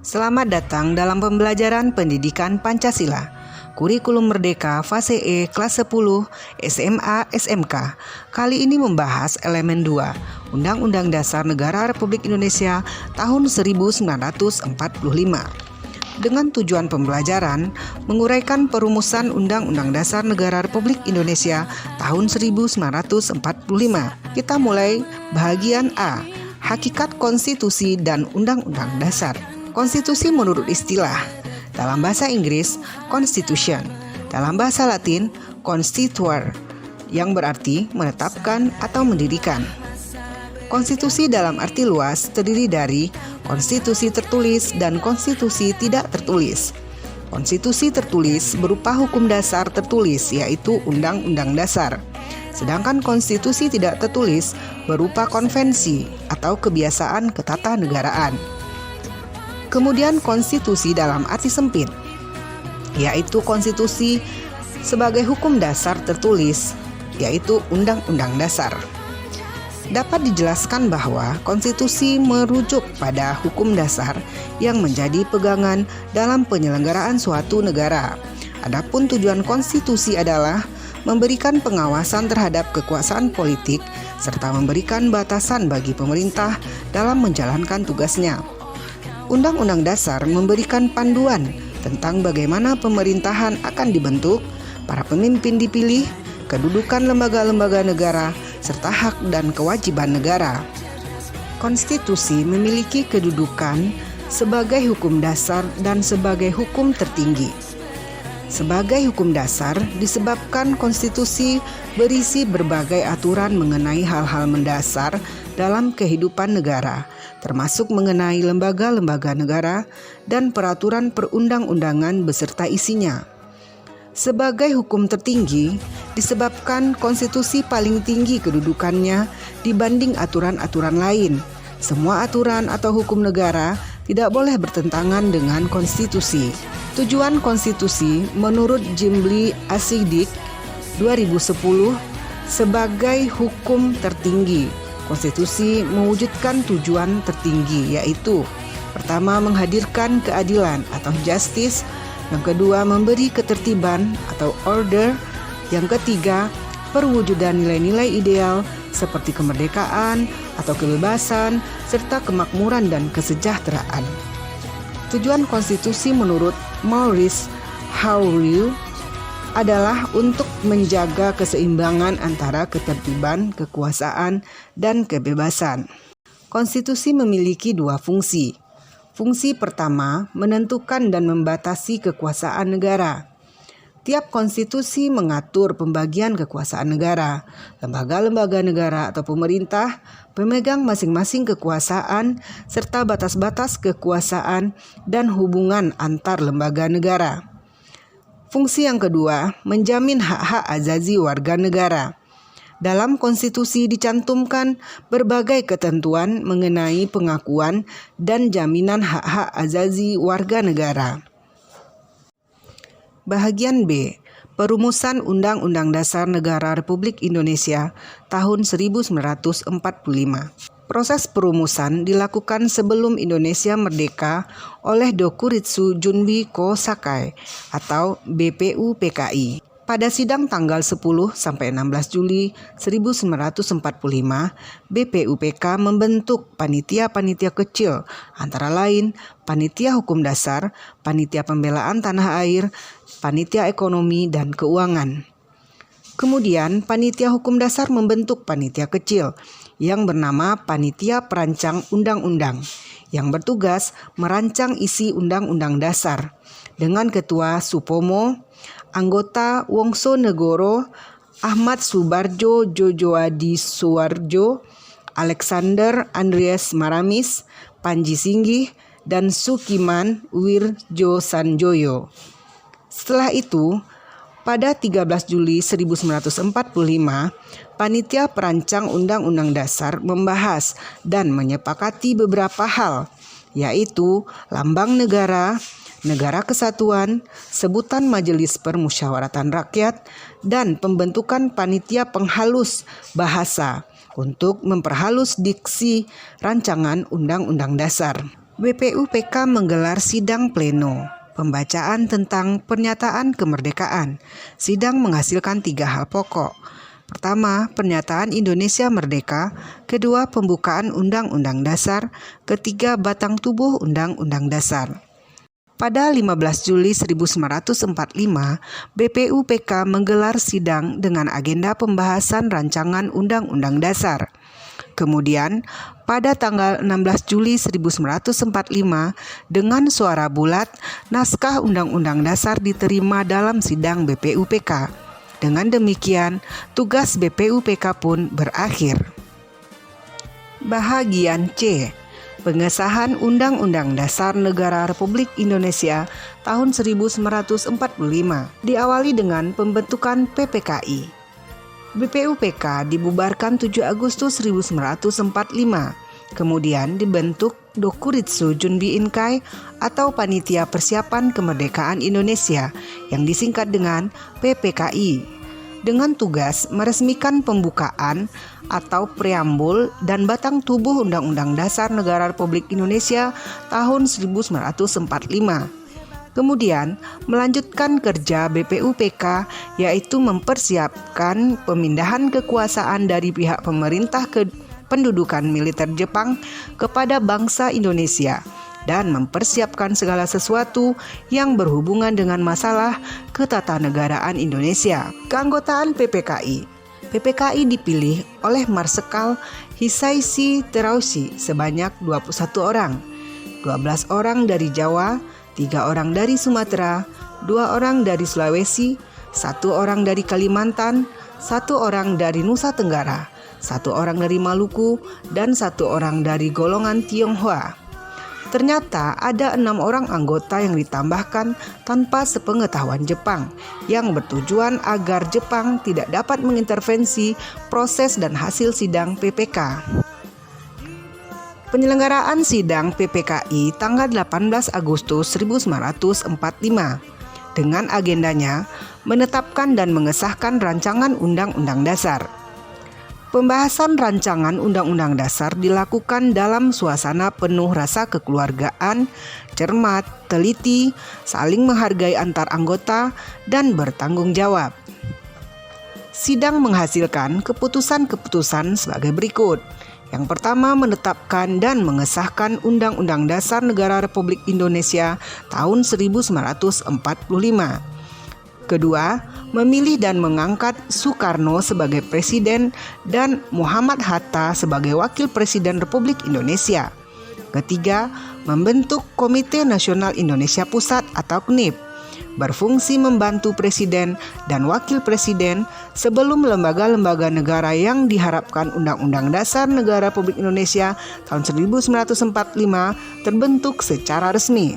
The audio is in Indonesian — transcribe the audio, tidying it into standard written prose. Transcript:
Selamat datang dalam pembelajaran pendidikan Pancasila, Kurikulum Merdeka Fase E kelas 10 SMA SMK. Kali ini membahas elemen 2, Undang-Undang Dasar Negara Republik Indonesia tahun 1945. Dengan tujuan pembelajaran, menguraikan perumusan Undang-Undang Dasar Negara Republik Indonesia tahun 1945. Kita mulai bahagian A, Hakikat Konstitusi dan Undang-Undang Dasar. Konstitusi menurut istilah, dalam bahasa Inggris, Constitution, dalam bahasa Latin, Constituere, yang berarti menetapkan atau mendirikan. Konstitusi dalam arti luas terdiri dari konstitusi tertulis dan konstitusi tidak tertulis. Konstitusi tertulis berupa hukum dasar tertulis, yaitu Undang-Undang Dasar. Sedangkan konstitusi tidak tertulis berupa konvensi atau kebiasaan ketatanegaraan. Kemudian konstitusi dalam arti sempit, yaitu konstitusi sebagai hukum dasar tertulis, yaitu Undang-Undang Dasar. Dapat dijelaskan bahwa konstitusi merujuk pada hukum dasar yang menjadi pegangan dalam penyelenggaraan suatu negara. Adapun tujuan konstitusi adalah memberikan pengawasan terhadap kekuasaan politik serta memberikan batasan bagi pemerintah dalam menjalankan tugasnya. Undang-Undang Dasar memberikan panduan tentang bagaimana pemerintahan akan dibentuk, para pemimpin dipilih, kedudukan lembaga-lembaga negara, serta hak dan kewajiban negara. Konstitusi memiliki kedudukan sebagai hukum dasar dan sebagai hukum tertinggi. Sebagai hukum dasar disebabkan konstitusi berisi berbagai aturan mengenai hal-hal mendasar dalam kehidupan negara, termasuk mengenai lembaga-lembaga negara dan peraturan perundang-undangan beserta isinya. Sebagai hukum tertinggi, disebabkan konstitusi paling tinggi kedudukannya dibanding aturan-aturan lain. Semua aturan atau hukum negara tidak boleh bertentangan dengan konstitusi. Tujuan konstitusi menurut Jimli Asidik 2010 sebagai hukum tertinggi. Konstitusi mewujudkan tujuan tertinggi, yaitu pertama, menghadirkan keadilan atau justice, yang kedua, memberi ketertiban atau order, yang ketiga, perwujudan nilai-nilai ideal seperti kemerdekaan atau kebebasan, serta kemakmuran dan kesejahteraan. Tujuan konstitusi menurut Maurice Haureau adalah untuk menjaga keseimbangan antara ketertiban, kekuasaan, dan kebebasan. Konstitusi memiliki dua fungsi. Fungsi pertama, menentukan dan membatasi kekuasaan negara. Tiap konstitusi mengatur pembagian kekuasaan negara. Lembaga-lembaga negara atau pemerintah pemegang masing-masing kekuasaan serta batas-batas kekuasaan dan hubungan antar lembaga negara. Fungsi yang kedua, menjamin hak-hak azazi warga negara. Dalam konstitusi dicantumkan berbagai ketentuan mengenai pengakuan dan jaminan hak-hak azazi warga negara. Bahagian B, Perumusan Undang-Undang Dasar Negara Republik Indonesia tahun 1945. Proses perumusan dilakukan sebelum Indonesia merdeka oleh Dokuritsu Junbi Kosakai atau BPUPKI. Pada sidang tanggal 10-16 Juli 1945, BPUPK membentuk panitia-panitia kecil, antara lain Panitia Hukum Dasar, Panitia Pembelaan Tanah Air, Panitia Ekonomi dan Keuangan. Kemudian Panitia Hukum Dasar membentuk panitia kecil yang bernama Panitia Perancang Undang-Undang yang bertugas merancang isi Undang-Undang Dasar dengan Ketua Supomo, anggota Wongso Negoro, Ahmad Subarjo Jojoadi Suwarjo, Alexander Andreas Maramis, Panji Singgih, dan Sukiman Wirjo Sanjoyo. Setelah itu, pada 13 Juli 1945, Panitia Perancang Undang-Undang Dasar membahas dan menyepakati beberapa hal, yaitu lambang negara, negara kesatuan, sebutan Majelis Permusyawaratan Rakyat, dan pembentukan panitia penghalus bahasa untuk memperhalus diksi rancangan Undang-Undang Dasar. BPUPK menggelar sidang pleno. Pembacaan tentang pernyataan kemerdekaan. Sidang menghasilkan 3 hal pokok. Pertama, pernyataan Indonesia merdeka. Kedua, pembukaan Undang-Undang Dasar. Ketiga, batang tubuh Undang-Undang Dasar. Pada 15 Juli 1945, BPUPK menggelar sidang dengan agenda pembahasan rancangan Undang-Undang Dasar. Kemudian, pada tanggal 16 Juli 1945, dengan suara bulat, naskah Undang-Undang Dasar diterima dalam sidang BPUPK. Dengan demikian, tugas BPUPK pun berakhir. Bahagian C. Pengesahan Undang-Undang Dasar Negara Republik Indonesia tahun 1945 diawali dengan pembentukan PPKI. BPUPK dibubarkan 7 Agustus 1945, kemudian dibentuk Dokuritsu Junbi Inkai atau Panitia Persiapan Kemerdekaan Indonesia yang disingkat dengan PPKI, dengan tugas meresmikan pembukaan atau preambul dan batang tubuh Undang-Undang Dasar Negara Republik Indonesia tahun 1945. Kemudian melanjutkan kerja BPUPK, yaitu mempersiapkan pemindahan kekuasaan dari pihak pemerintah pendudukan militer Jepang kepada bangsa Indonesia dan mempersiapkan segala sesuatu yang berhubungan dengan masalah ketatanegaraan Indonesia. Keanggotaan PPKI. PPKI dipilih oleh Marsekal Hisaishi Terauchi sebanyak 21 orang, 12 orang dari Jawa, 3 orang dari Sumatera, 2 orang dari Sulawesi, 1 orang dari Kalimantan, 1 orang dari Nusa Tenggara, 1 orang dari Maluku, dan 1 orang dari golongan Tionghoa. Ternyata ada 6 orang anggota yang ditambahkan tanpa sepengetahuan Jepang, yang bertujuan agar Jepang tidak dapat mengintervensi proses dan hasil sidang PPK. Penyelenggaraan sidang PPKI tanggal 18 Agustus 1945 dengan agendanya menetapkan dan mengesahkan rancangan Undang-Undang Dasar. Pembahasan rancangan Undang-Undang Dasar dilakukan dalam suasana penuh rasa kekeluargaan, cermat, teliti, saling menghargai antar anggota, dan bertanggung jawab. Sidang menghasilkan keputusan-keputusan sebagai berikut. Yang pertama, menetapkan dan mengesahkan Undang-Undang Dasar Negara Republik Indonesia tahun 1945. Kedua, memilih dan mengangkat Soekarno sebagai Presiden dan Muhammad Hatta sebagai Wakil Presiden Republik Indonesia. Ketiga, membentuk Komite Nasional Indonesia Pusat atau KNIP, berfungsi membantu Presiden dan Wakil Presiden sebelum lembaga-lembaga negara yang diharapkan Undang-Undang Dasar Negara Republik Indonesia tahun 1945 terbentuk secara resmi.